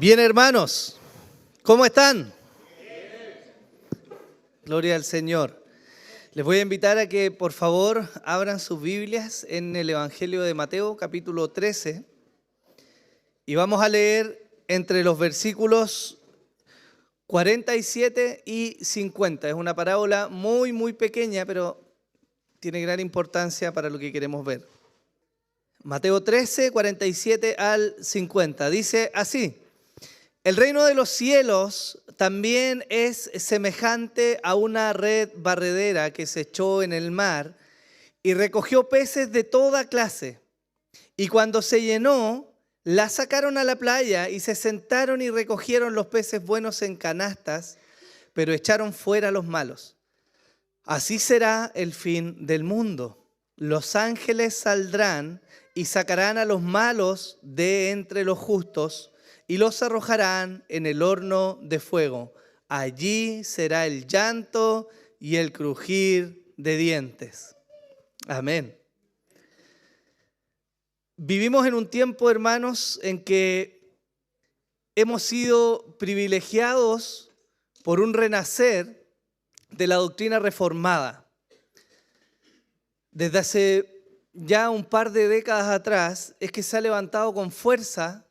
Bien, hermanos, ¿cómo están? Gloria al Señor. Les voy a invitar a que por favor abran sus Biblias en el Evangelio de Mateo, capítulo 13, y vamos a leer entre los versículos 47 y 50. Es una parábola muy pequeña, pero tiene gran importancia para lo que queremos ver. Mateo 13, 47 al 50. Dice así: el reino de los cielos también es semejante a una red barredera que se echó en el mar y recogió peces de toda clase. Y cuando se llenó, la sacaron a la playa y se sentaron y recogieron los peces buenos en canastas, pero echaron fuera los malos. Así será el fin del mundo. Los ángeles saldrán y sacarán a los malos de entre los justos y los arrojarán en el horno de fuego. Allí será el llanto y el crujir de dientes. Amén. Vivimos en un tiempo, hermanos, en que hemos sido privilegiados por un renacer de la doctrina reformada. Desde hace ya un par de décadas atrás es que se ha levantado con fuerza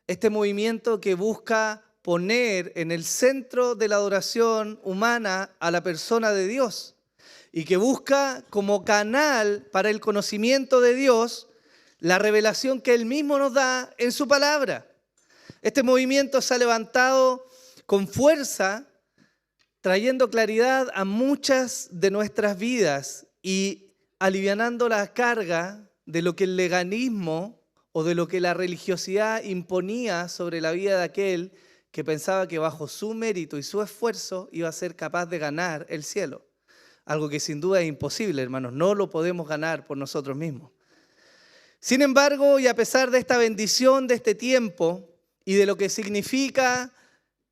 este movimiento que busca poner en el centro de la adoración humana a la persona de Dios y que busca como canal para el conocimiento de Dios la revelación que Él mismo nos da en su palabra. Este movimiento se ha levantado con fuerza, trayendo claridad a muchas de nuestras vidas y alivianando la carga de lo que el legalismo o de lo que la religiosidad imponía sobre la vida de aquel que pensaba que bajo su mérito y su esfuerzo iba a ser capaz de ganar el cielo. Algo que sin duda es imposible, hermanos, no lo podemos ganar por nosotros mismos. Sin embargo, y a pesar de esta bendición de este tiempo y de lo que significa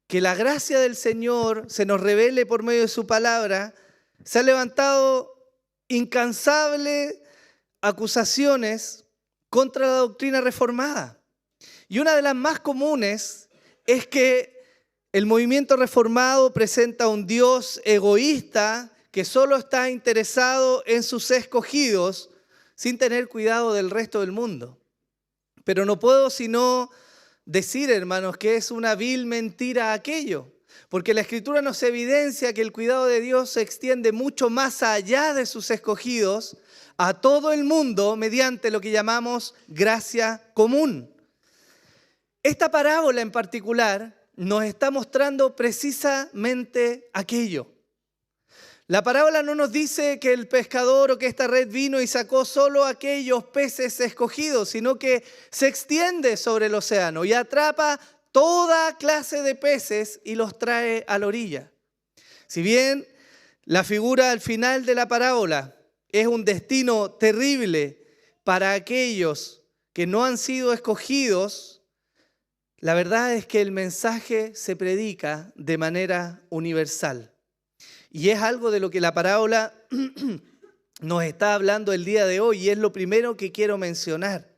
que la gracia del Señor se nos revele por medio de su palabra, se han levantado incansables acusaciones contra la doctrina reformada. Y una de las más comunes es que el movimiento reformado presenta a un Dios egoísta que solo está interesado en sus escogidos sin tener cuidado del resto del mundo. Pero no puedo sino decir, hermanos, que es una vil mentira aquello, porque la Escritura nos evidencia que el cuidado de Dios se extiende mucho más allá de sus escogidos a todo el mundo mediante lo que llamamos gracia común. Esta parábola en particular nos está mostrando precisamente aquello. La parábola no nos dice que el pescador o que esta red vino y sacó solo aquellos peces escogidos, sino que se extiende sobre el océano y atrapa toda clase de peces y los trae a la orilla. Si bien la figura al final de la parábola es un destino terrible para aquellos que no han sido escogidos, la verdad es que el mensaje se predica de manera universal. Y es algo de lo que la parábola nos está hablando el día de hoy y es lo primero que quiero mencionar.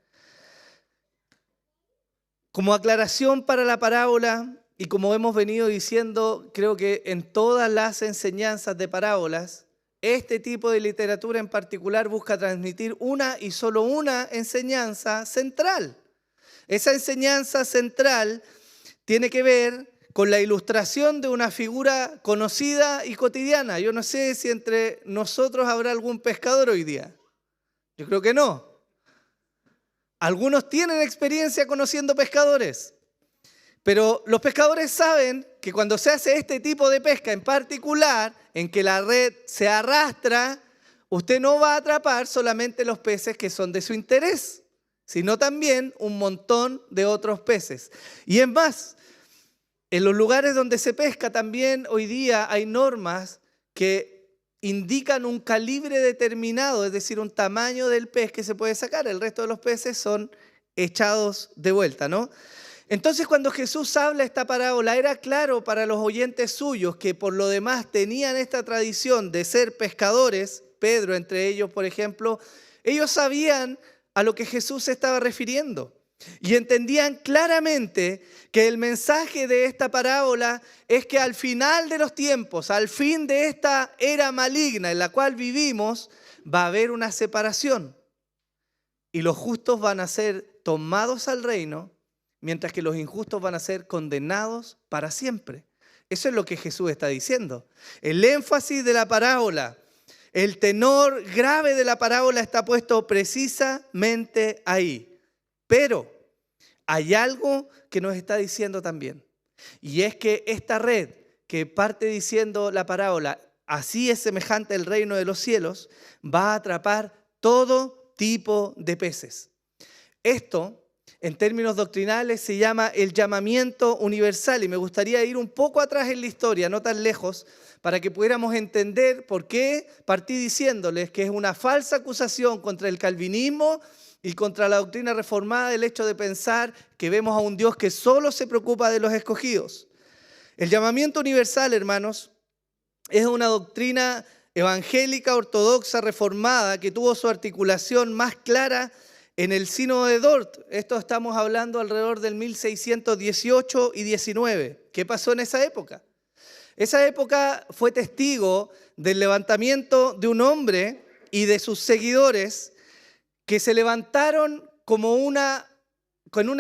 Como aclaración para la parábola y como hemos venido diciendo, creo que en todas las enseñanzas de parábolas, este tipo de literatura en particular busca transmitir una y solo una enseñanza central. Esa enseñanza central tiene que ver con la ilustración de una figura conocida y cotidiana. Yo no sé si entre nosotros habrá algún pescador hoy día. Yo creo que no. Algunos tienen experiencia conociendo pescadores, pero los pescadores saben que cuando se hace este tipo de pesca en particular, en que la red se arrastra, usted no va a atrapar solamente los peces que son de su interés, sino también un montón de otros peces. Y es más, en los lugares donde se pesca también hoy día hay normas que indican un calibre determinado, es decir, un tamaño del pez que se puede sacar. El resto de los peces son echados de vuelta, ¿no? Entonces, cuando Jesús habla esta parábola, era claro para los oyentes suyos que por lo demás tenían esta tradición de ser pescadores, Pedro entre ellos, por ejemplo, ellos sabían a lo que Jesús se estaba refiriendo. Y entendían claramente que el mensaje de esta parábola es que al final de los tiempos, al fin de esta era maligna en la cual vivimos, va a haber una separación. Y los justos van a ser tomados al reino, mientras que los injustos van a ser condenados para siempre. Eso es lo que Jesús está diciendo. El énfasis de la parábola, el tenor grave de la parábola está puesto precisamente ahí. Pero hay algo que nos está diciendo también. Y es que esta red que parte diciendo la parábola, así es semejante el reino de los cielos, va a atrapar todo tipo de peces. Esto, en términos doctrinales, se llama el llamamiento universal. Y me gustaría ir un poco atrás en la historia, no tan lejos, para que pudiéramos entender por qué partí diciéndoles que es una falsa acusación contra el calvinismo y contra la doctrina reformada el hecho de pensar que vemos a un Dios que solo se preocupa de los escogidos. El llamamiento universal, hermanos, es una doctrina evangélica, ortodoxa, reformada, que tuvo su articulación más clara en el Sínodo de Dort. Esto estamos hablando alrededor del 1618 y 19. ¿Qué pasó en esa época? Esa época fue testigo del levantamiento de un hombre y de sus seguidores que se levantaron con una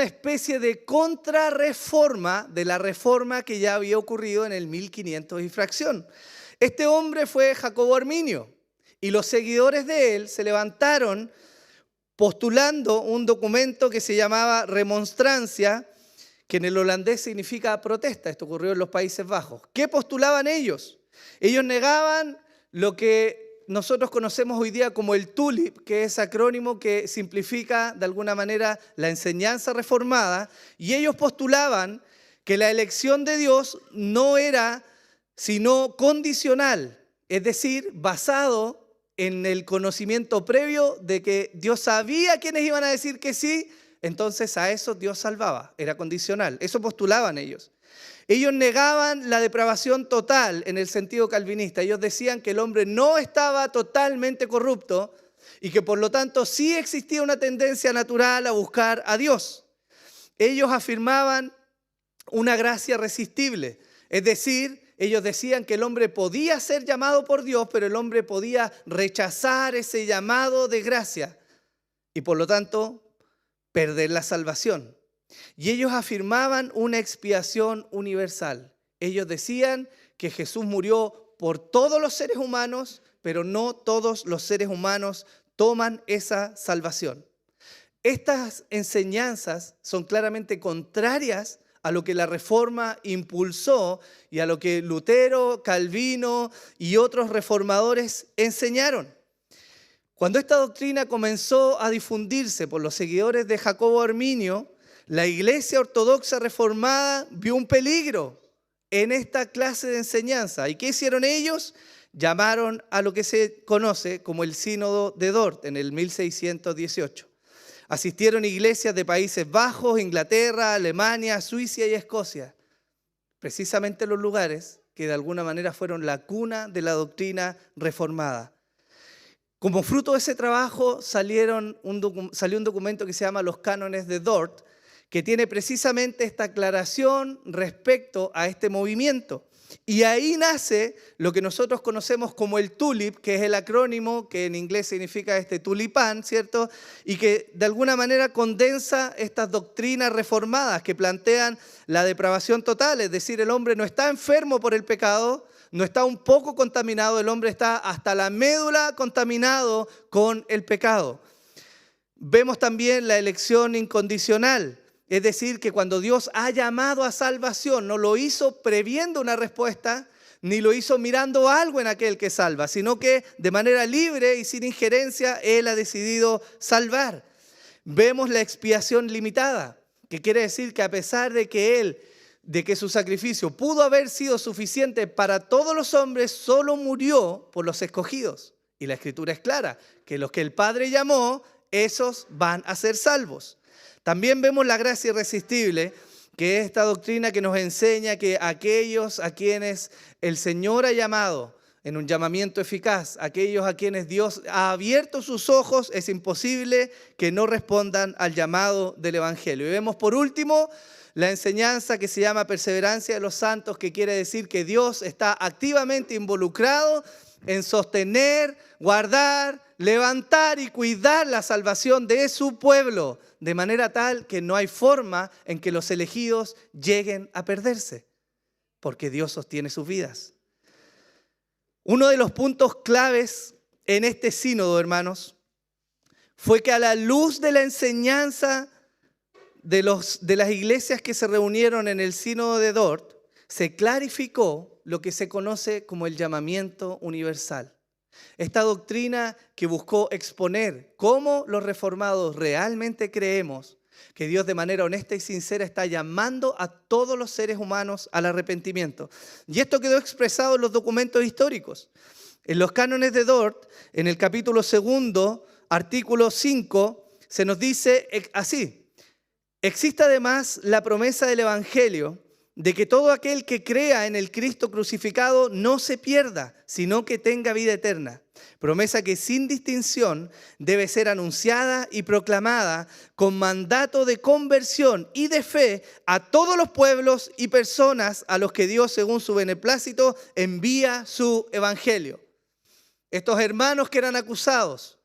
especie de contrarreforma de la reforma que ya había ocurrido en el 1500 y fracción. Este hombre fue Jacobo Arminio y los seguidores de él se levantaron postulando un documento que se llamaba Remonstrancia, que en el holandés significa protesta. Esto ocurrió en los Países Bajos. ¿Qué postulaban ellos? Ellos negaban lo que nosotros conocemos hoy día como el TULIP, que es acrónimo que simplifica de alguna manera la enseñanza reformada, y ellos postulaban que la elección de Dios no era sino condicional, es decir, basado en el conocimiento previo de que Dios sabía quiénes iban a decir que sí, entonces a eso Dios salvaba, era condicional. Eso postulaban ellos. Ellos negaban la depravación total en el sentido calvinista. Ellos decían que el hombre no estaba totalmente corrupto y que por lo tanto sí existía una tendencia natural a buscar a Dios. Ellos afirmaban una gracia resistible, es decir, ellos decían que el hombre podía ser llamado por Dios, pero el hombre podía rechazar ese llamado de gracia y por lo tanto perder la salvación. Y ellos afirmaban una expiación universal. Ellos decían que Jesús murió por todos los seres humanos, pero no todos los seres humanos toman esa salvación. Estas enseñanzas son claramente contrarias a lo que la Reforma impulsó y a lo que Lutero, Calvino y otros reformadores enseñaron. Cuando esta doctrina comenzó a difundirse por los seguidores de Jacobo Arminio, la Iglesia Ortodoxa Reformada vio un peligro en esta clase de enseñanza. ¿Y qué hicieron ellos? Llamaron a lo que se conoce como el Sínodo de Dort en el 1618. Asistieron iglesias de Países Bajos, Inglaterra, Alemania, Suiza y Escocia. Precisamente los lugares que de alguna manera fueron la cuna de la doctrina reformada. Como fruto de ese trabajo salió un documento que se llama Los Cánones de Dort, que tiene precisamente esta aclaración respecto a este movimiento. Y ahí nace lo que nosotros conocemos como el TULIP, que es el acrónimo que en inglés significa tulipán, ¿cierto? Y que de alguna manera condensa estas doctrinas reformadas que plantean la depravación total, es decir, el hombre no está enfermo por el pecado, no está un poco contaminado, el hombre está hasta la médula contaminado con el pecado. Vemos también la elección incondicional. Es decir, que cuando Dios ha llamado a salvación, no lo hizo previendo una respuesta, ni lo hizo mirando algo en aquel que salva, sino que de manera libre y sin injerencia, Él ha decidido salvar. Vemos la expiación limitada, que quiere decir que a pesar de que su sacrificio pudo haber sido suficiente para todos los hombres, solo murió por los escogidos. Y la Escritura es clara, que los que el Padre llamó, esos van a ser salvos. También vemos la gracia irresistible, que es esta doctrina que nos enseña que aquellos a quienes el Señor ha llamado, en un llamamiento eficaz. Aquellos a quienes Dios ha abierto sus ojos, es imposible que no respondan al llamado del Evangelio. Y vemos por último la enseñanza que se llama perseverancia de los santos, que quiere decir que Dios está activamente involucrado en sostener, guardar, levantar y cuidar la salvación de su pueblo, de manera tal que no hay forma en que los elegidos lleguen a perderse, porque Dios sostiene sus vidas. Uno de los puntos claves en este sínodo, hermanos, fue que a la luz de la enseñanza de las iglesias que se reunieron en el sínodo de Dort, se clarificó lo que se conoce como el llamamiento universal. Esta doctrina que buscó exponer cómo los reformados realmente creemos que Dios de manera honesta y sincera está llamando a todos los seres humanos al arrepentimiento. Y esto quedó expresado en los documentos históricos. En los cánones de Dort, en el capítulo 2, artículo 5, se nos dice así: existe además la promesa del Evangelio de que todo aquel que crea en el Cristo crucificado no se pierda, sino que tenga vida eterna. Promesa que sin distinción debe ser anunciada y proclamada con mandato de conversión y de fe a todos los pueblos y personas a los que Dios, según su beneplácito, envía su Evangelio. Estos hermanos que eran acusados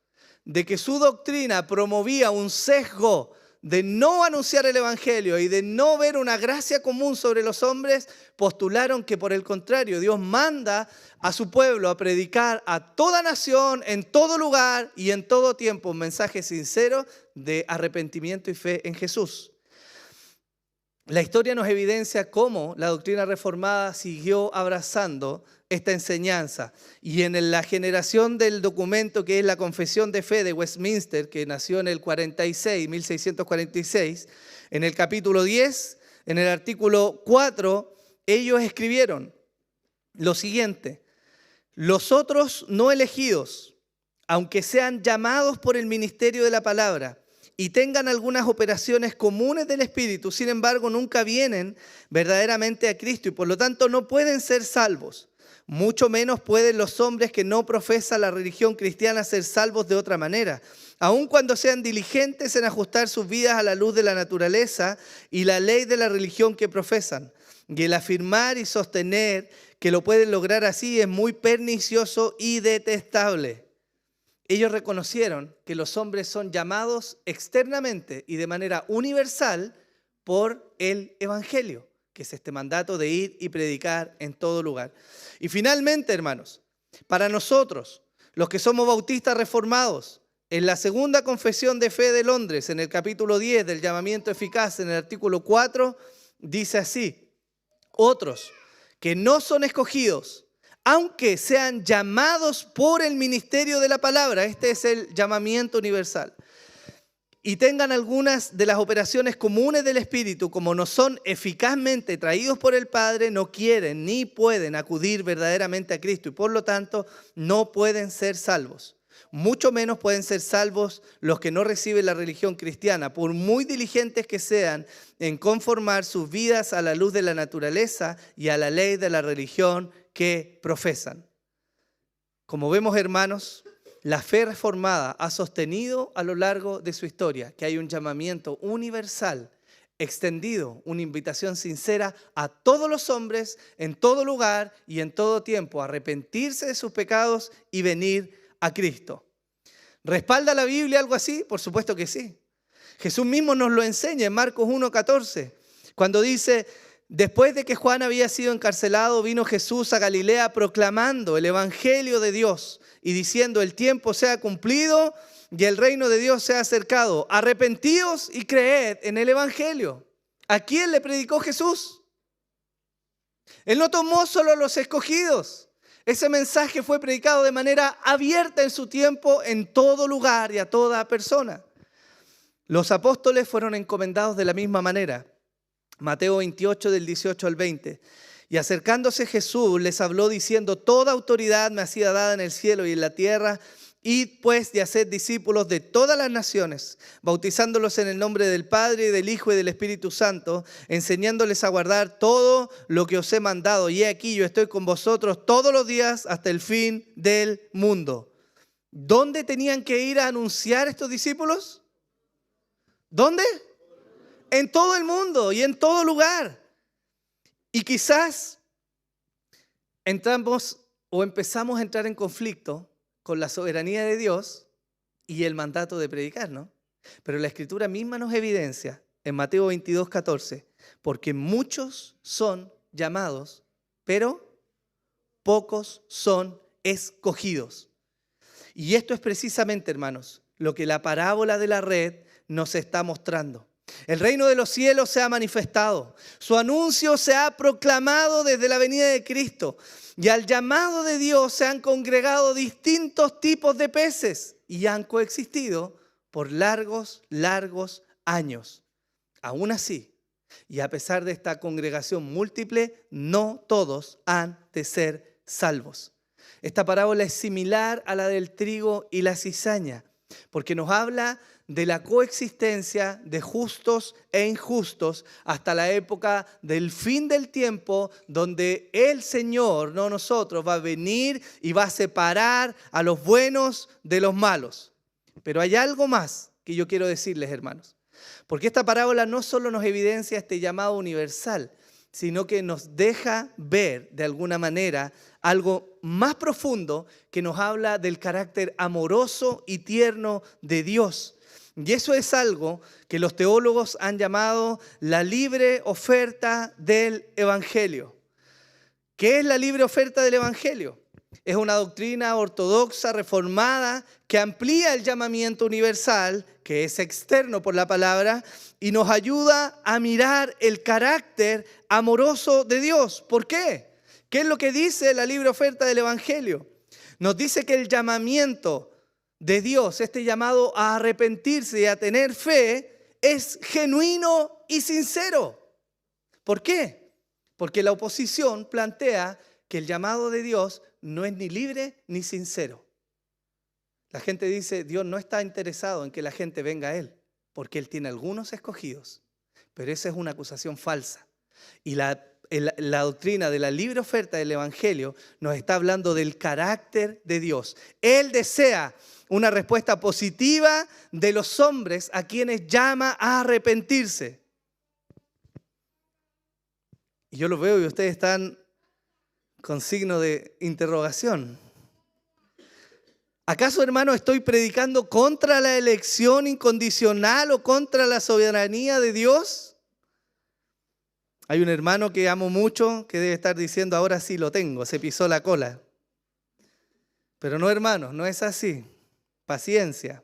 de que su doctrina promovía un sesgo de no anunciar el Evangelio y de no ver una gracia común sobre los hombres, postularon que por el contrario, Dios manda a su pueblo a predicar a toda nación, en todo lugar y en todo tiempo un mensaje sincero de arrepentimiento y fe en Jesús. La historia nos evidencia cómo la doctrina reformada siguió abrazando esta enseñanza. Y en la generación del documento que es la Confesión de Fe de Westminster, que nació en el 1646, en el capítulo 10, en el artículo 4, ellos escribieron lo siguiente: los otros no elegidos, aunque sean llamados por el ministerio de la palabra, y tengan algunas operaciones comunes del Espíritu, sin embargo nunca vienen verdaderamente a Cristo y por lo tanto no pueden ser salvos. Mucho menos pueden los hombres que no profesan la religión cristiana ser salvos de otra manera, aun cuando sean diligentes en ajustar sus vidas a la luz de la naturaleza y la ley de la religión que profesan. Y el afirmar y sostener que lo pueden lograr así es muy pernicioso y detestable. Ellos reconocieron que los hombres son llamados externamente y de manera universal por el Evangelio, que es este mandato de ir y predicar en todo lugar. Y finalmente, hermanos, para nosotros, los que somos bautistas reformados, en la segunda confesión de fe de Londres, en el capítulo 10 del llamamiento eficaz, en el artículo 4, dice así: otros que no son escogidos, aunque sean llamados por el ministerio de la palabra, este es el llamamiento universal, y tengan algunas de las operaciones comunes del Espíritu, como no son eficazmente traídos por el Padre, no quieren ni pueden acudir verdaderamente a Cristo y por lo tanto no pueden ser salvos. Mucho menos pueden ser salvos los que no reciben la religión cristiana, por muy diligentes que sean en conformar sus vidas a la luz de la naturaleza y a la ley de la religión que profesan. Como vemos, hermanos, la fe reformada ha sostenido a lo largo de su historia que hay un llamamiento universal, extendido, una invitación sincera a todos los hombres, en todo lugar y en todo tiempo, a arrepentirse de sus pecados y venir a Cristo. ¿Respalda la Biblia algo así? Por supuesto que sí. Jesús mismo nos lo enseña en Marcos 1:14, cuando dice: después de que Juan había sido encarcelado, vino Jesús a Galilea proclamando el Evangelio de Dios y diciendo: el tiempo se ha cumplido y el reino de Dios se ha acercado. Arrepentíos y creed en el Evangelio. ¿A quién le predicó Jesús? Él no tomó solo a los escogidos. Ese mensaje fue predicado de manera abierta en su tiempo, en todo lugar y a toda persona. Los apóstoles fueron encomendados de la misma manera. Mateo 28, del 18 al 20. Y acercándose Jesús les habló diciendo: toda autoridad me ha sido dada en el cielo y en la tierra. Id pues y haced discípulos de todas las naciones, bautizándolos en el nombre del Padre, y del Hijo y del Espíritu Santo, enseñándoles a guardar todo lo que os he mandado. Y he aquí, yo estoy con vosotros todos los días hasta el fin del mundo. ¿Dónde tenían que ir a anunciar estos discípulos? ¿Dónde? En todo el mundo y en todo lugar. Y quizás entramos o empezamos a entrar en conflicto con la soberanía de Dios y el mandato de predicar, ¿no? Pero la Escritura misma nos evidencia en Mateo 22:14, porque muchos son llamados, pero pocos son escogidos. Y esto es precisamente, hermanos, lo que la parábola de la red nos está mostrando. El reino de los cielos se ha manifestado, su anuncio se ha proclamado desde la venida de Cristo, y al llamado de Dios se han congregado distintos tipos de peces y han coexistido por largos años. Aún así, y a pesar de esta congregación múltiple, no todos han de ser salvos. Esta parábola es similar a la del trigo y la cizaña, porque nos habla de la coexistencia de justos e injustos hasta la época del fin del tiempo, donde el Señor, no nosotros, va a venir y va a separar a los buenos de los malos. Pero hay algo más que yo quiero decirles, hermanos, porque esta parábola no solo nos evidencia este llamado universal, sino que nos deja ver de alguna manera algo más profundo que nos habla del carácter amoroso y tierno de Dios. Y eso es algo que los teólogos han llamado la libre oferta del Evangelio. ¿Qué es la libre oferta del Evangelio? Es una doctrina ortodoxa, reformada, que amplía el llamamiento universal, que es externo por la palabra, y nos ayuda a mirar el carácter amoroso de Dios. ¿Por qué? ¿Qué es lo que dice la libre oferta del Evangelio? Nos dice que el llamamiento de Dios, este llamado a arrepentirse y a tener fe, es genuino y sincero. ¿Por qué? Porque la oposición plantea que el llamado de Dios no es ni libre ni sincero. La gente dice, Dios no está interesado en que la gente venga a Él, porque Él tiene algunos escogidos. Pero esa es una acusación falsa. Y la doctrina de la libre oferta del Evangelio nos está hablando del carácter de Dios. Él desea una respuesta positiva de los hombres a quienes llama a arrepentirse. Y yo lo veo y ustedes están con signo de interrogación. ¿Acaso, hermano, estoy predicando contra la elección incondicional o contra la soberanía de Dios? Hay un hermano que amo mucho que debe estar diciendo, ahora sí lo tengo, se pisó la cola. Pero no, hermanos, no es así. Paciencia.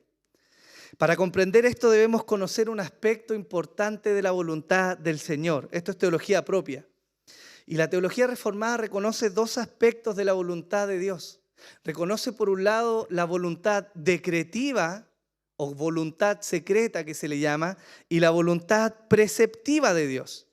Para comprender esto debemos conocer un aspecto importante de la voluntad del Señor. Esto es teología propia. Y la teología reformada reconoce dos aspectos de la voluntad de Dios. Reconoce por un lado la voluntad decretiva o voluntad secreta que se le llama y la voluntad preceptiva de Dios.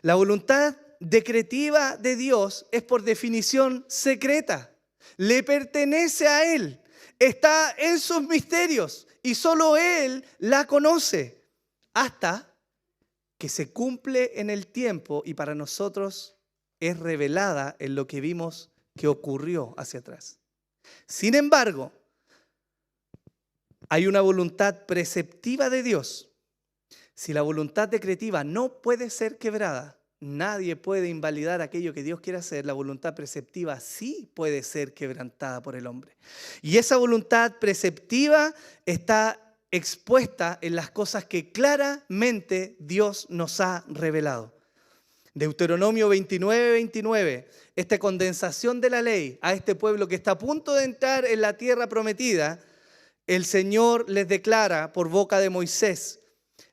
La voluntad decretiva de Dios es por definición secreta. Le pertenece a Él. Está en sus misterios y solo Él la conoce hasta que se cumple en el tiempo y para nosotros es revelada en lo que vimos que ocurrió hacia atrás. Sin embargo, hay una voluntad preceptiva de Dios. Si la voluntad decretiva no puede ser quebrada, nadie puede invalidar aquello que Dios quiere hacer. La voluntad preceptiva sí puede ser quebrantada por el hombre. Y esa voluntad preceptiva está expuesta en las cosas que claramente Dios nos ha revelado. Deuteronomio 29:29, esta condensación de la ley a este pueblo que está a punto de entrar en la tierra prometida, el Señor les declara por boca de Moisés,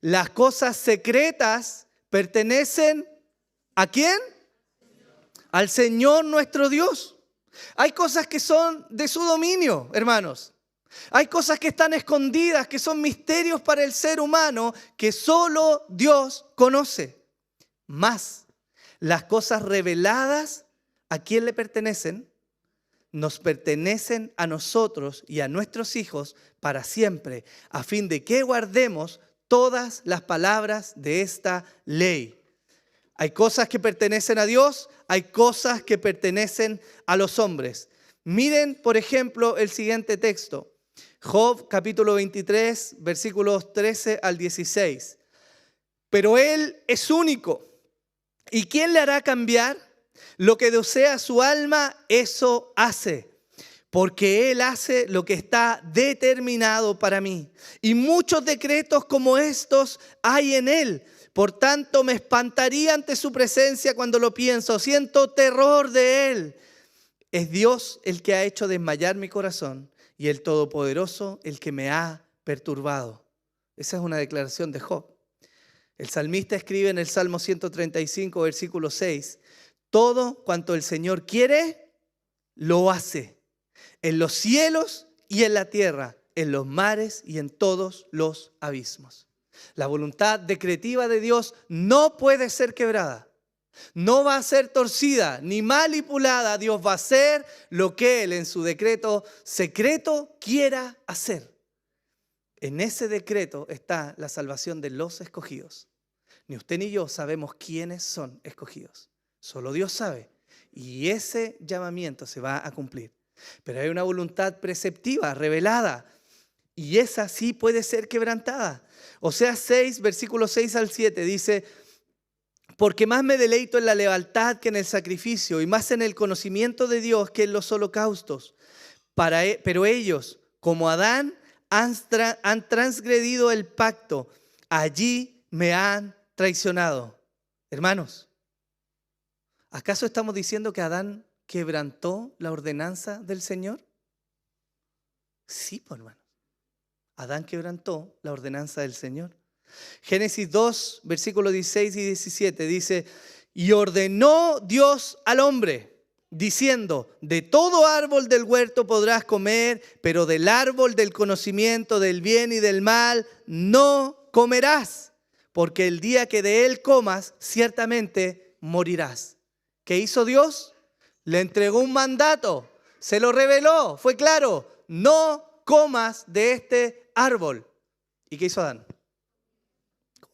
las cosas secretas pertenecen ¿a quién? Al Señor nuestro Dios. Hay cosas que son de su dominio, hermanos. Hay cosas que están escondidas, que son misterios para el ser humano, que solo Dios conoce. Más, las cosas reveladas, ¿a quién le pertenecen? nos pertenecen a nosotros y a nuestros hijos para siempre, a fin de que guardemos todas las palabras de esta ley. Hay cosas que pertenecen a Dios, hay cosas que pertenecen a los hombres. Miren, por ejemplo, el siguiente texto. Job, capítulo 23, versículos 13 al 16. Pero Él es único. ¿Y quién le hará cambiar? Lo que desea su alma, eso hace. Porque Él hace lo que está determinado para mí. Y muchos decretos como estos hay en Él. Por tanto, me espantaría ante su presencia cuando lo pienso. Siento terror de Él. Es Dios el que ha hecho desmayar mi corazón y el Todopoderoso el que me ha perturbado. Esa es una declaración de Job. El salmista escribe en el Salmo 135, versículo 6, todo cuanto el Señor quiere, lo hace. En los cielos y en la tierra, en los mares y en todos los abismos. La voluntad decretiva de Dios no puede ser quebrada. No va a ser torcida ni manipulada. Dios va a hacer lo que Él en su decreto secreto quiera hacer. En ese decreto está la salvación de los escogidos. Ni usted ni yo sabemos quiénes son escogidos. Solo Dios sabe. Y ese llamamiento se va a cumplir. Pero hay una voluntad preceptiva, revelada. Y esa sí puede ser quebrantada. Oseas 6, versículos 6 al 7 dice: porque más me deleito en la lealtad que en el sacrificio, y más en el conocimiento de Dios que en los holocaustos. Pero ellos, como Adán, han transgredido el pacto. Allí me han traicionado. Hermanos, ¿acaso estamos diciendo que Adán quebrantó la ordenanza del Señor? Sí, pues, hermanos. Adán quebrantó la ordenanza del Señor. Génesis 2, versículos 16 y 17 dice: y ordenó Dios al hombre, diciendo: de todo árbol del huerto podrás comer, pero del árbol del conocimiento del bien y del mal no comerás, porque el día que de él comas, ciertamente morirás. ¿Qué hizo Dios? Le entregó un mandato, se lo reveló, fue claro: no comas de este árbol. ¿Y qué hizo Adán?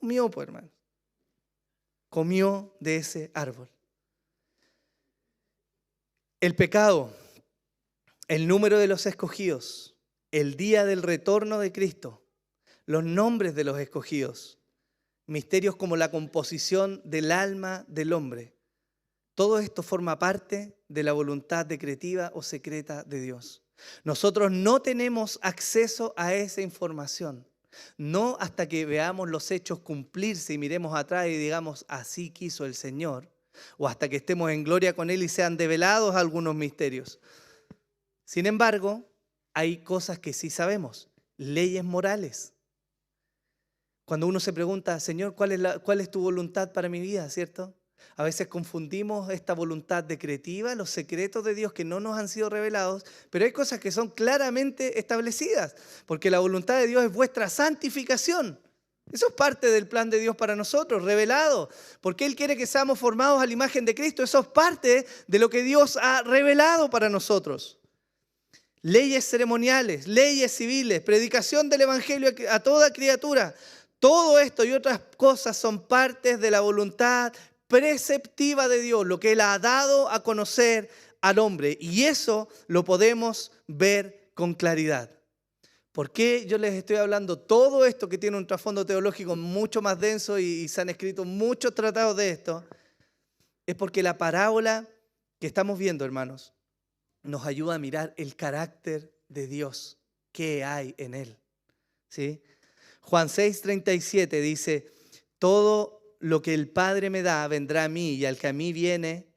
Comió, pues, hermano. Comió de ese árbol. El pecado, el número de los escogidos, el día del retorno de Cristo, los nombres de los escogidos, misterios como la composición del alma del hombre. Todo esto forma parte de la voluntad decretiva o secreta de Dios. Nosotros no tenemos acceso a esa información. No hasta que veamos los hechos cumplirse y miremos atrás y digamos: así quiso el Señor. O hasta que estemos en gloria con Él y sean develados algunos misterios. Sin embargo, hay cosas que sí sabemos. Leyes morales. Cuando uno se pregunta: Señor, ¿cuál es tu voluntad para mi vida? ¿Cierto? A veces confundimos esta voluntad decretiva, los secretos de Dios que no nos han sido revelados, pero hay cosas que son claramente establecidas, porque la voluntad de Dios es vuestra santificación. Eso es parte del plan de Dios para nosotros, revelado, porque Él quiere que seamos formados a la imagen de Cristo. Eso es parte de lo que Dios ha revelado para nosotros. Leyes ceremoniales, leyes civiles, predicación del Evangelio a toda criatura. Todo esto y otras cosas son partes de la voluntad preceptiva de Dios, lo que Él ha dado a conocer al hombre. Y eso lo podemos ver con claridad. ¿Por qué yo les estoy hablando todo esto que tiene un trasfondo teológico mucho más denso y se han escrito muchos tratados de esto? Es porque la parábola que estamos viendo, hermanos, nos ayuda a mirar el carácter de Dios, qué hay en Él. ¿Sí? Juan 6:37 dice: todo lo que el Padre me da vendrá a mí, y al que a mí viene,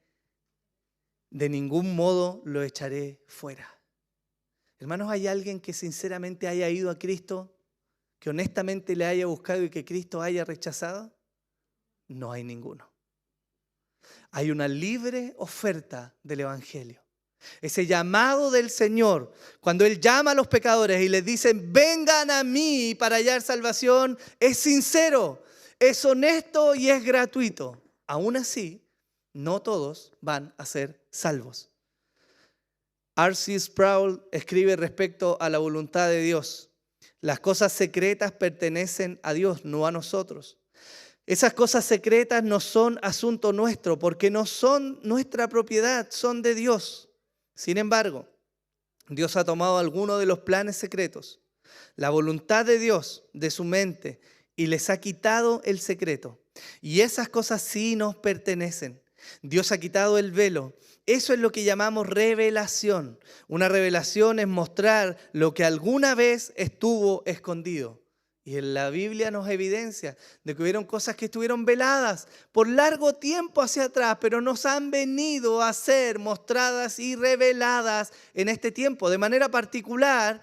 de ningún modo lo echaré fuera. Hermanos, ¿hay alguien que sinceramente haya ido a Cristo, que honestamente le haya buscado y que Cristo haya rechazado? No hay ninguno. Hay una libre oferta del Evangelio. Ese llamado del Señor, cuando Él llama a los pecadores y les dice: vengan a mí para hallar salvación, es sincero, es honesto y es gratuito. Aún así, no todos van a ser salvos. R.C. Sproul escribe respecto a la voluntad de Dios: las cosas secretas pertenecen a Dios, no a nosotros. Esas cosas secretas no son asunto nuestro, porque no son nuestra propiedad, son de Dios. Sin embargo, Dios ha tomado algunos de los planes secretos, la voluntad de Dios, de su mente, y les ha quitado el secreto. Y esas cosas sí nos pertenecen. Dios ha quitado el velo. Eso es lo que llamamos revelación. Una revelación es mostrar lo que alguna vez estuvo escondido. Y en la Biblia nos evidencia de que hubieron cosas que estuvieron veladas por largo tiempo hacia atrás, pero nos han venido a ser mostradas y reveladas en este tiempo. De manera particular,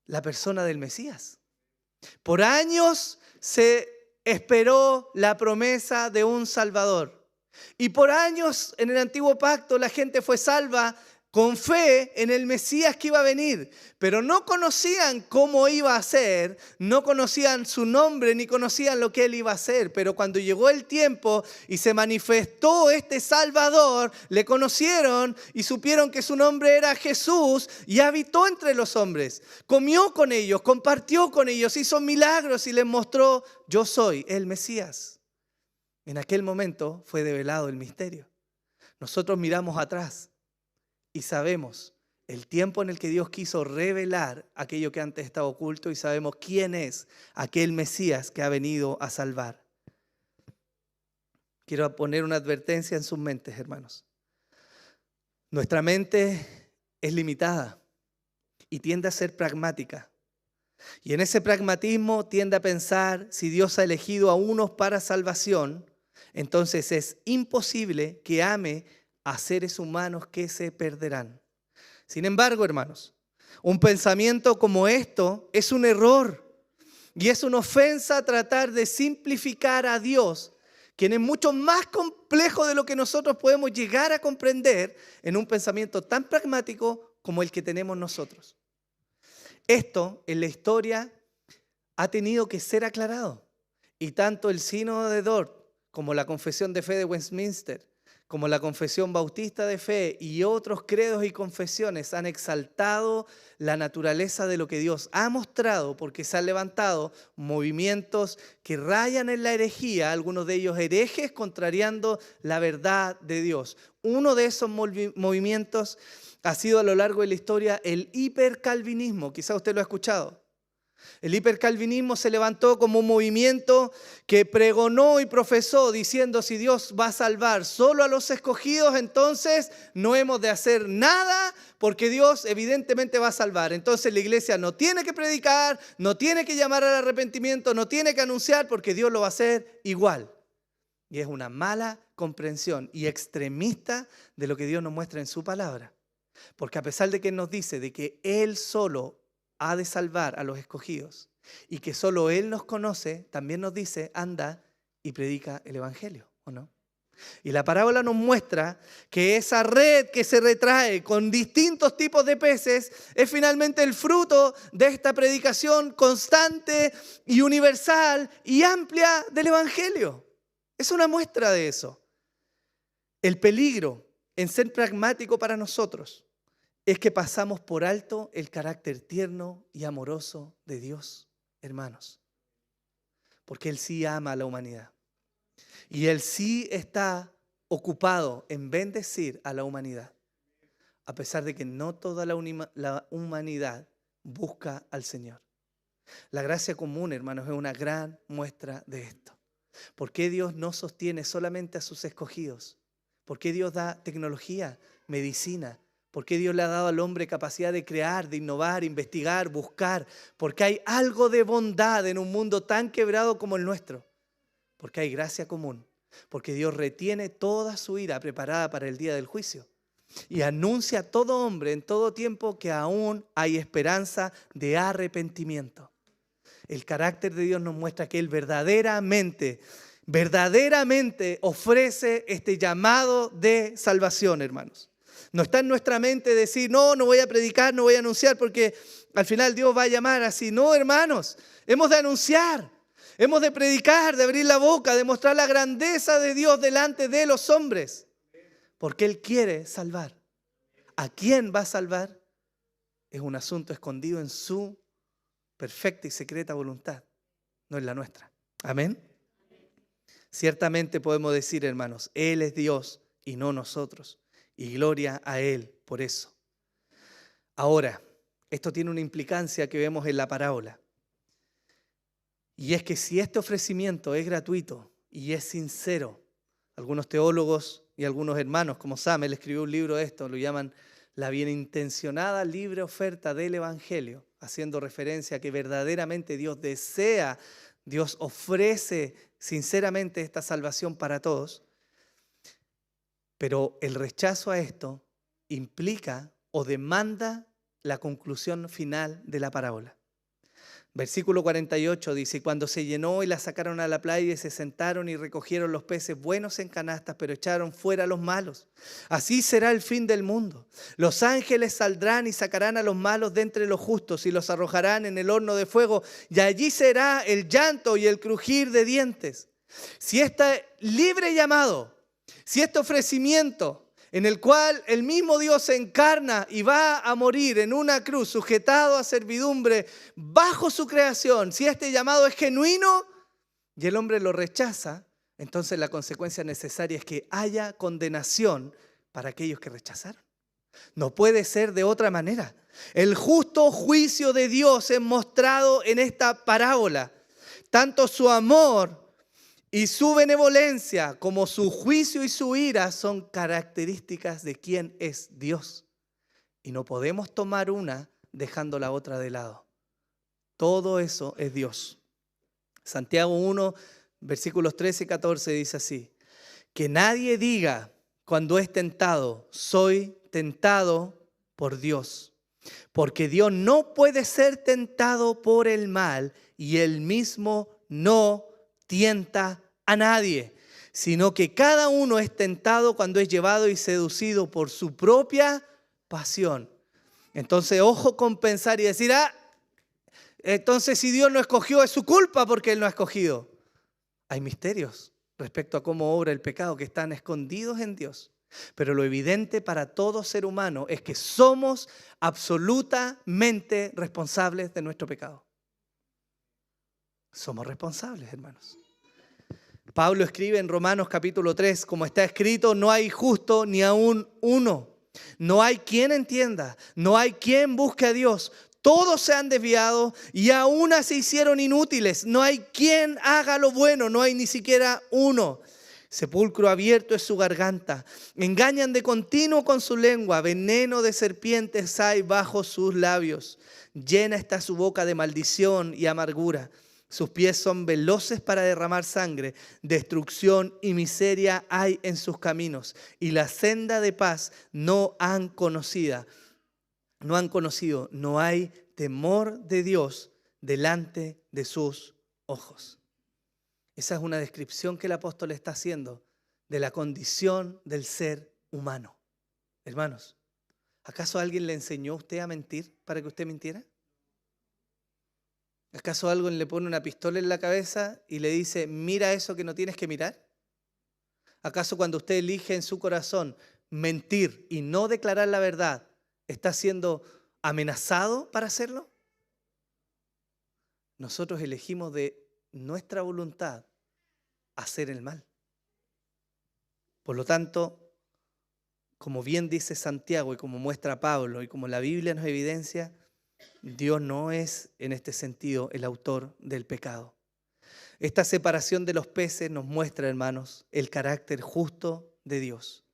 la persona del Mesías. Por años se esperó la promesa de un Salvador. Y por años en el Antiguo Pacto la gente fue salva con fe en el Mesías que iba a venir, pero no conocían cómo iba a ser, no conocían su nombre, ni conocían lo que él iba a hacer. Pero cuando llegó el tiempo y se manifestó este Salvador, le conocieron y supieron que su nombre era Jesús, y habitó entre los hombres, comió con ellos, compartió con ellos, hizo milagros y les mostró: yo soy el Mesías. En aquel momento fue develado el misterio. Nosotros miramos atrás y sabemos el tiempo en el que Dios quiso revelar aquello que antes estaba oculto, y sabemos quién es aquel Mesías que ha venido a salvar. Quiero poner una advertencia en sus mentes, hermanos. Nuestra mente es limitada y tiende a ser pragmática. Y en ese pragmatismo tiende a pensar: si Dios ha elegido a unos para salvación, entonces es imposible que ame a seres humanos que se perderán. Sin embargo, hermanos, un pensamiento como esto es un error y es una ofensa tratar de simplificar a Dios, quien es mucho más complejo de lo que nosotros podemos llegar a comprender, en un pensamiento tan pragmático como el que tenemos nosotros. Esto en la historia ha tenido que ser aclarado, y tanto el Sínodo de Dort como la Confesión de Fe de Westminster, como la Confesión Bautista de Fe y otros credos y confesiones han exaltado la naturaleza de lo que Dios ha mostrado, porque se han levantado movimientos que rayan en la herejía, algunos de ellos herejes, contrariando la verdad de Dios. Uno de esos movimientos ha sido a lo largo de la historia el hipercalvinismo. Quizá usted lo ha escuchado. El hipercalvinismo se levantó como un movimiento que pregonó y profesó diciendo: si Dios va a salvar solo a los escogidos, entonces no hemos de hacer nada, porque Dios evidentemente va a salvar. Entonces la iglesia no tiene que predicar, no tiene que llamar al arrepentimiento, no tiene que anunciar, porque Dios lo va a hacer igual. Y es una mala comprensión y extremista de lo que Dios nos muestra en su palabra. Porque a pesar de que nos dice de que Él solo ha de salvar a los escogidos y que solo Él nos conoce, también nos dice: anda y predica el evangelio, ¿o no? Y la parábola nos muestra que esa red que se retrae con distintos tipos de peces es finalmente el fruto de esta predicación constante y universal y amplia del evangelio. Es una muestra de eso. El peligro en ser pragmático para nosotros es que pasamos por alto el carácter tierno y amoroso de Dios, hermanos. Porque Él sí ama a la humanidad. Y Él sí está ocupado en bendecir a la humanidad. A pesar de que no toda la humanidad busca al Señor. La gracia común, hermanos, es una gran muestra de esto. ¿Por qué Dios no sostiene solamente a sus escogidos? ¿Por qué Dios da tecnología, medicina? ¿Por qué Dios le ha dado al hombre capacidad de crear, de innovar, investigar, buscar? Porque hay algo de bondad en un mundo tan quebrado como el nuestro. Porque hay gracia común. Porque Dios retiene toda su ira preparada para el día del juicio. Y anuncia a todo hombre en todo tiempo que aún hay esperanza de arrepentimiento. El carácter de Dios nos muestra que Él verdaderamente ofrece este llamado de salvación, hermanos. No está en nuestra mente decir: no voy a predicar, no voy a anunciar, porque al final Dios va a llamar así. No, hermanos, hemos de anunciar, hemos de predicar, de abrir la boca, de mostrar la grandeza de Dios delante de los hombres, porque Él quiere salvar ¿A quién va a salvar? Es un asunto escondido en su perfecta y secreta voluntad, no en la nuestra. Amén. Ciertamente podemos decir, hermanos, Él es Dios y no nosotros. Y gloria a Él por eso. Ahora, esto tiene una implicancia que vemos en la parábola. Y es que si este ofrecimiento es gratuito y es sincero, algunos teólogos y algunos hermanos, como Sam, él escribió un libro de esto, lo llaman la bienintencionada libre oferta del Evangelio, haciendo referencia a que verdaderamente Dios desea, Dios ofrece sinceramente esta salvación para todos. Pero el rechazo a esto implica o demanda la conclusión final de la parábola. Versículo 48 dice, y cuando se llenó y la sacaron a la playa y se sentaron y recogieron los peces buenos en canastas, pero echaron fuera los malos. Así será el fin del mundo. Los ángeles saldrán y sacarán a los malos de entre los justos y los arrojarán en el horno de fuego, y allí será el llanto y el crujir de dientes. Si este libre llamado, si este ofrecimiento en el cual el mismo Dios se encarna y va a morir en una cruz, sujetado a servidumbre bajo su creación, si este llamado es genuino y el hombre lo rechaza, entonces la consecuencia necesaria es que haya condenación para aquellos que rechazaron. No puede ser de otra manera. El justo juicio de Dios es mostrado en esta parábola. Tanto su amor y su benevolencia, como su juicio y su ira, son características de quién es Dios. Y no podemos tomar una dejando la otra de lado. Todo eso es Dios. Santiago 1, versículos 13 y 14 dice así: que nadie diga cuando es tentado, soy tentado por Dios. Porque Dios no puede ser tentado por el mal y Él mismo no tienta a nadie, sino que cada uno es tentado cuando es llevado y seducido por su propia pasión. Entonces, ojo con pensar y decir, entonces si Dios no escogió es su culpa porque Él no ha escogido. Hay misterios respecto a cómo obra el pecado que están escondidos en Dios. Pero lo evidente para todo ser humano es que somos absolutamente responsables de nuestro pecado. Somos responsables, hermanos. Pablo escribe en Romanos capítulo 3, como está escrito, no hay justo ni aún uno. No hay quien entienda, no hay quien busque a Dios. Todos se han desviado y aún se hicieron inútiles. No hay quien haga lo bueno, no hay ni siquiera uno. Sepulcro abierto es su garganta. Engañan de continuo con su lengua. Veneno de serpientes hay bajo sus labios. Llena está su boca de maldición y amargura. Sus pies son veloces para derramar sangre. Destrucción y miseria hay en sus caminos. Y la senda de paz no han conocido. No hay temor de Dios delante de sus ojos. Esa es una descripción que el apóstol está haciendo de la condición del ser humano. Hermanos, ¿acaso alguien le enseñó a usted a mentir para que usted mintiera? ¿Acaso alguien le pone una pistola en la cabeza y le dice, mira eso que no tienes que mirar? ¿Acaso cuando usted elige en su corazón mentir y no declarar la verdad, está siendo amenazado para hacerlo? Nosotros elegimos de nuestra voluntad hacer el mal. Por lo tanto, como bien dice Santiago y como muestra Pablo y como la Biblia nos evidencia, Dios no es en este sentido el autor del pecado. Esta separación de los peces nos muestra, hermanos, el carácter justo de Dios.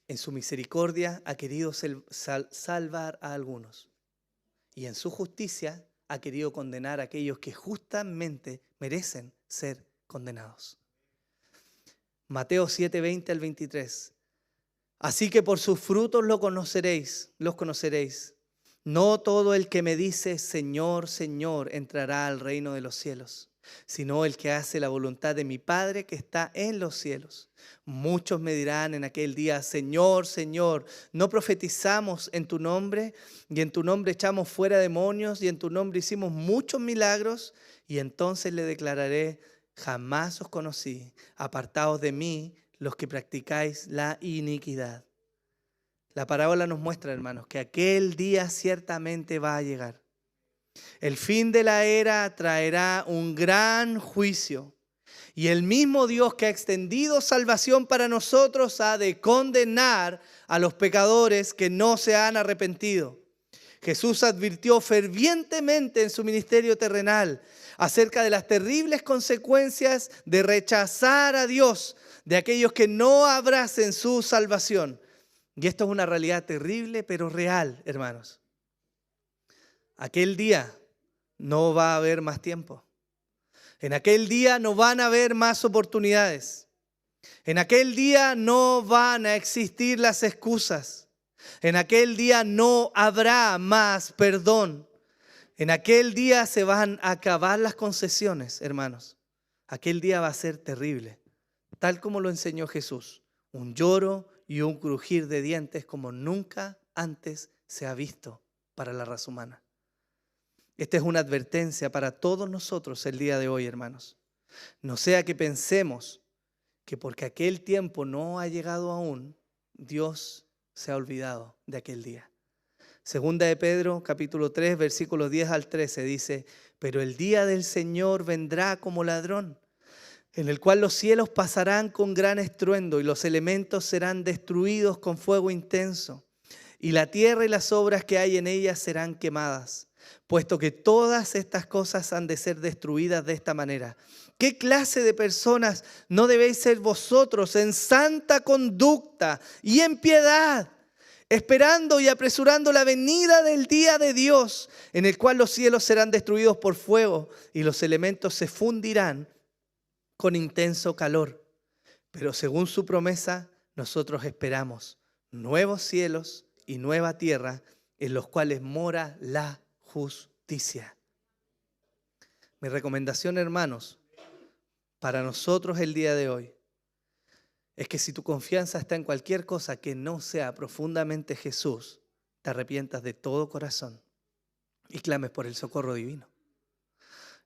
En su misericordia ha querido salvar a algunos y en su justicia ha querido condenar a aquellos que justamente merecen ser condenados. Mateo 7, 20 al 23. Así que por sus frutos los conoceréis. No todo el que me dice, Señor, Señor, entrará al reino de los cielos, sino el que hace la voluntad de mi Padre que está en los cielos. Muchos me dirán en aquel día, Señor, Señor, ¿no profetizamos en tu nombre? Y en tu nombre echamos fuera demonios, y en tu nombre hicimos muchos milagros. Y entonces le declararé, jamás os conocí, apartados de mí, los que practicáis la iniquidad. La parábola nos muestra, hermanos, que aquel día ciertamente va a llegar. El fin de la era traerá un gran juicio. Y el mismo Dios que ha extendido salvación para nosotros ha de condenar a los pecadores que no se han arrepentido. Jesús advirtió fervientemente en su ministerio terrenal acerca de las terribles consecuencias de rechazar a Dios, de aquellos que no abracen su salvación. Y esto es una realidad terrible, pero real, hermanos. Aquel día no va a haber más tiempo. En aquel día no van a haber más oportunidades. En aquel día no van a existir las excusas. En aquel día no habrá más perdón. En aquel día se van a acabar las concesiones, hermanos. Aquel día va a ser terrible, tal como lo enseñó Jesús. Un lloro y un crujir de dientes como nunca antes se ha visto para la raza humana. Esta es una advertencia para todos nosotros el día de hoy, hermanos. No sea que pensemos que porque aquel tiempo no ha llegado aún, Dios se ha olvidado de aquel día. Segunda de Pedro, capítulo 3, versículos 10 al 13, dice: pero el día del Señor vendrá como ladrón, en el cual los cielos pasarán con gran estruendo y los elementos serán destruidos con fuego intenso, y la tierra y las obras que hay en ella serán quemadas. Puesto que todas estas cosas han de ser destruidas de esta manera, ¿qué clase de personas no debéis ser vosotros en santa conducta y en piedad, esperando y apresurando la venida del día de Dios, en el cual los cielos serán destruidos por fuego y los elementos se fundirán con intenso calor? Pero según su promesa, nosotros esperamos nuevos cielos y nueva tierra, en los cuales mora la justicia. Mi recomendación, hermanos, para nosotros el día de hoy, es que si tu confianza está en cualquier cosa que no sea profundamente Jesús, te arrepientas de todo corazón y clames por el socorro divino.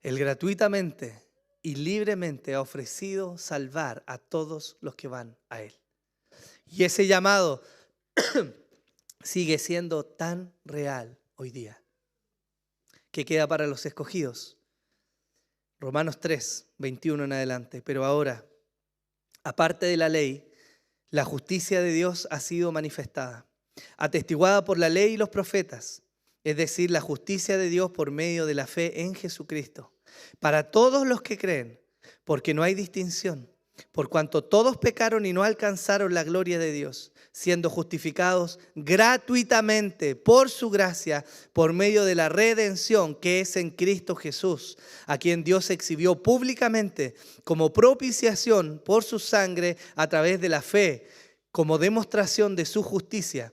Él gratuitamente y libremente ha ofrecido salvar a todos los que van a Él. Y ese llamado sigue siendo tan real hoy día. ¿Qué queda para los escogidos? Romanos 3, 21 en adelante. Pero ahora, aparte de la ley, la justicia de Dios ha sido manifestada, atestiguada por la ley y los profetas, es decir, la justicia de Dios por medio de la fe en Jesucristo, para todos los que creen, porque no hay distinción, por cuanto todos pecaron y no alcanzaron la gloria de Dios, siendo justificados gratuitamente por su gracia, por medio de la redención que es en Cristo Jesús, a quien Dios exhibió públicamente como propiciación por su sangre a través de la fe, como demostración de su justicia,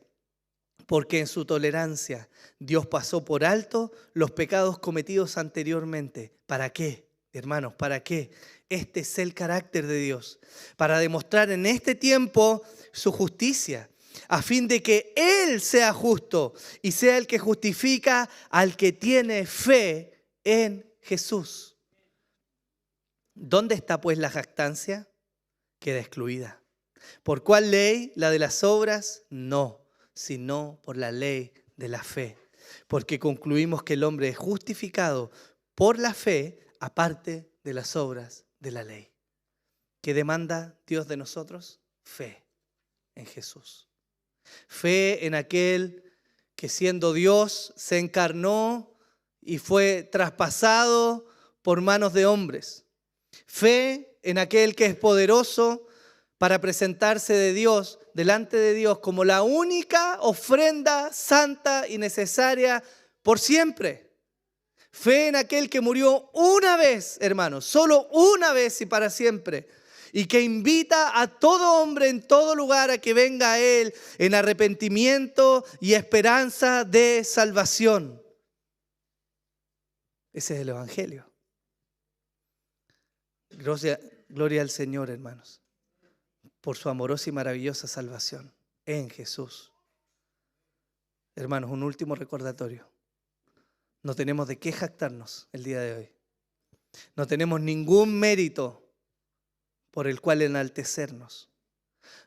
porque en su tolerancia Dios pasó por alto los pecados cometidos anteriormente. ¿Para qué, hermanos? ¿Para qué? Este es el carácter de Dios, para demostrar en este tiempo su justicia, a fin de que Él sea justo y sea el que justifica al que tiene fe en Jesús. ¿Dónde está pues la jactancia? Queda excluida. ¿Por cuál ley? ¿La de las obras? No, sino por la ley de la fe. Porque concluimos que el hombre es justificado por la fe, aparte de las obras de la ley. ¿Qué demanda Dios de nosotros? Fe en Jesús. Fe en aquel que siendo Dios se encarnó y fue traspasado por manos de hombres. Fe en aquel que es poderoso para presentarse delante de Dios como la única ofrenda santa y necesaria por siempre. Fe en aquel que murió una vez, hermanos, solo una vez y para siempre, y que invita a todo hombre en todo lugar a que venga a Él en arrepentimiento y esperanza de salvación. Ese es el Evangelio. Gloria al Señor, hermanos, por su amorosa y maravillosa salvación en Jesús. Hermanos, un último recordatorio. No tenemos de qué jactarnos el día de hoy. No tenemos ningún mérito por el cual enaltecernos.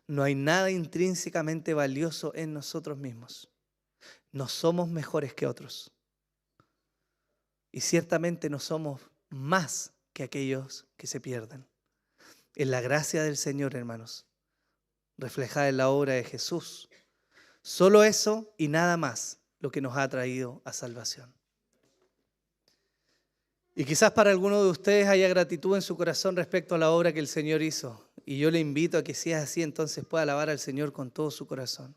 No hay nada intrínsecamente valioso en nosotros mismos. No somos mejores que otros. Y ciertamente no somos más que aquellos que se pierden. En la gracia del Señor, hermanos, reflejada en la obra de Jesús. Solo eso y nada más lo que nos ha traído a salvación. Y quizás para alguno de ustedes haya gratitud en su corazón respecto a la obra que el Señor hizo. Y yo le invito a que si es así, entonces pueda alabar al Señor con todo su corazón.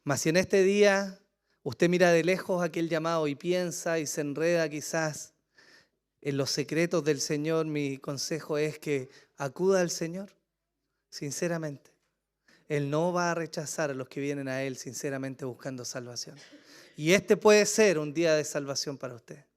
Mas si en este día usted mira de lejos aquel llamado y piensa y se enreda quizás en los secretos del Señor, mi consejo es que acuda al Señor, sinceramente. Él no va a rechazar a los que vienen a Él sinceramente buscando salvación. Y este puede ser un día de salvación para usted.